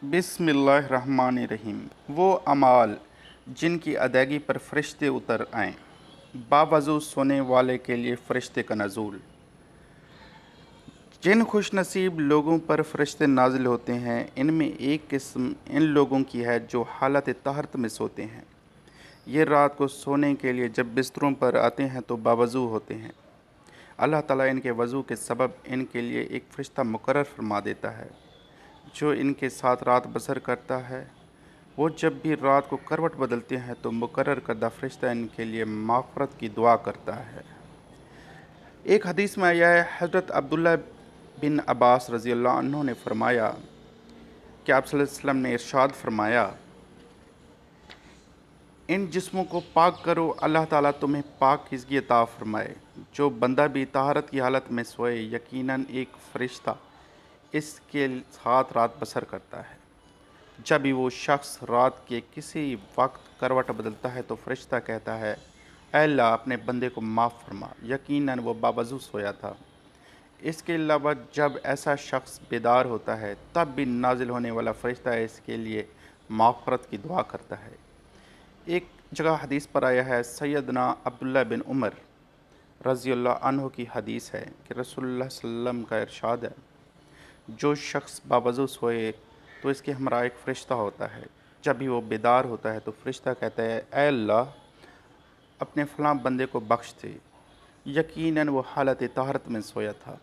बिस्मिल्लाहिर्रहमानिर्रहीम। वो अमाल जिन की अदायगी पर फ़रिश्ते उतर आएँ, बावज़ू सोने वाले के लिए फ़रिश्ते का नज़ूल। जिन खुशनसीब लोगों पर फ़रिश्ते नाज़िल होते हैं, इनमें एक किस्म इन लोगों की है जो हालत तहरत में सोते हैं। ये रात को सोने के लिए जब बिस्तरों पर आते हैं तो बावज़ू होते हैं। अल्लाह ताला इनके वज़ू के सबब इनके लिए एक फ़रिश्ता मुकर्रर फरमा देता है जो इनके साथ रात बसर करता है। वो जब भी रात को करवट बदलते हैं तो मुकर्रर करदा फ़रिश्ता इनके लिए माग़फ़रत की दुआ करता है। एक हदीस में आया है, हज़रत अब्दुल्ला बिन अब्बास रज़ियल्लाहु अन्हु ने फरमाया कि आप सल्लल्लाहु अलैहि वसल्लम ने इरशाद फरमाया, इन जिस्मों को पाक करो, अल्लाह ताला तुम्हें पाकीज़गी अता फ़रमाए। जो बंदा भी तहारत की हालत में सोए, यकीनन एक फ़रिश्ता इसके साथ रात बसर करता है। जब भी वो शख्स रात के किसी वक्त करवट बदलता है तो फ़रिश्ता कहता है, ऐ अल्लाह अपने बंदे को माफ़ फरमा, यकीनन वो बावज़ू सोया था। इसके अलावा जब ऐसा शख्स बेदार होता है तब भी नाजिल होने वाला फ़रिश्ता इसके लिए माग़फ़रत की दुआ करता है। एक जगह हदीस पर आया है, सैयदना अब्दुल्ला बिन उमर रज़ियल्लाहु अन्हु की हदीस है कि रसूलुल्लाह सल्लल्लाहु अलैहि वसल्लम का इरशाद है, जो शख्स बावज़ू सोए तो इसके हमरा एक फ़रिश्ता होता है। जब भी वो बेदार होता है तो फ़रिश्ता कहता है, ऐ अल्लाह अपने फ़लाँ बंदे को बख्श दे, यकीनन वो हालत तहारत में सोया था।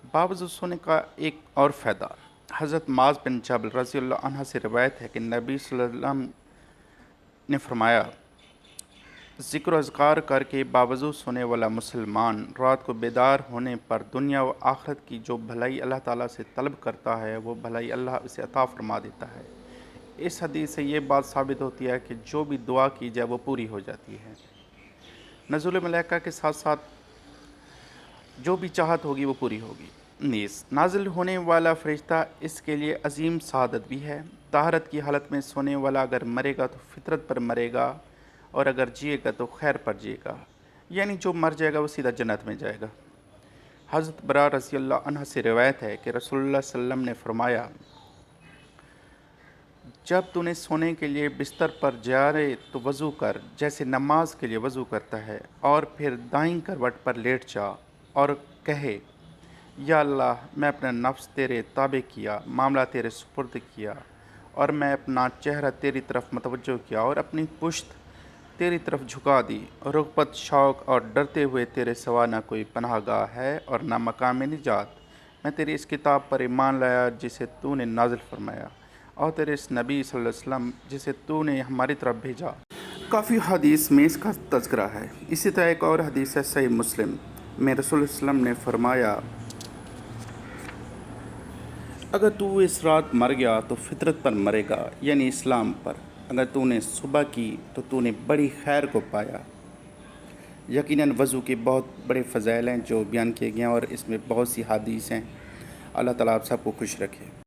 बावज़ू सोने का एक और फ़ायदा, हज़रत माज़ बिन जबल रज़ियल्लाहु अन्हा से रिवायत है कि नबी सल्लल्लाहु अलैहि वसल्लम ने फरमाया, ज़िक्र अज़कार करके बावज़ू सोने वाला मुसलमान रात को बेदार होने पर दुनिया व आखिरत की जो भलाई अल्लाह ताला से तलब करता है वो भलाई अल्लाह उसे अता फ़रमा देता है। इस हदीस से ये बात साबित होती है कि जो भी दुआ की जाए वो पूरी हो जाती है। नज़ुल मलाइका के साथ साथ जो भी चाहत होगी वो पूरी होगी। नीस नाजिल होने वाला फ़रिश्ता इसके लिए अजीम सआदत भी है। तहारत की हालत में सोने वाला अगर मरेगा तो फितरत पर मरेगा और अगर जिएगा तो खैर पर जिएगा, यानी जो मर जाएगा वो सीधा जन्नत में जाएगा। हज़रत बरा रज़ियल्लाहु अन्हा से रिवायत है कि रसूलुल्लाह सल्लल्लाहु अलैहि वसल्लम ने फरमाया, जब तूने सोने के लिए बिस्तर पर जा रहे तो वज़ू कर, जैसे नमाज के लिए वज़ू करता है, और फिर दाईं करवट पर लेट जा और कहे, या अल्लाह मैं अपना नफ्स तेरे ताबे किया, मामला तेरे सुपुर्द किया, और मैं अपना चेहरा तेरी तरफ मतवज्जो किया और अपनी पुश्त तेरी तरफ झुका दी। रुग़बत, शौक़ और डरते हुए तेरे सिवा न कोई पनाहगाह है और न मकाम निजात। मैं तेरी इस किताब पर ईमान लाया जिसे तूने नाज़िल फरमाया, और तेरे इस नबी सल्लल्लाहु अलैहि वसल्लम जिसे तूने हमारी तरफ भेजा। काफ़ी हदीस में इसका तज़किरा है। इसी तरह एक और हदीस है सही मुस्लिम में, रसूल सल्लल्लाहु अलैहि वसल्लम ने फरमाया, अगर तू इस रात मर गया तो फितरत पर मरेगा, यानी इस्लाम पर। अगर तूने सुबह की तो तूने बड़ी खैर को पाया। यकीनन वज़ू के बहुत बड़े फ़ज़ाइल हैं जो बयान किए गए हैं और इसमें बहुत सी हदीस हैं। अल्लाह ताला आप सबको खुश रखे।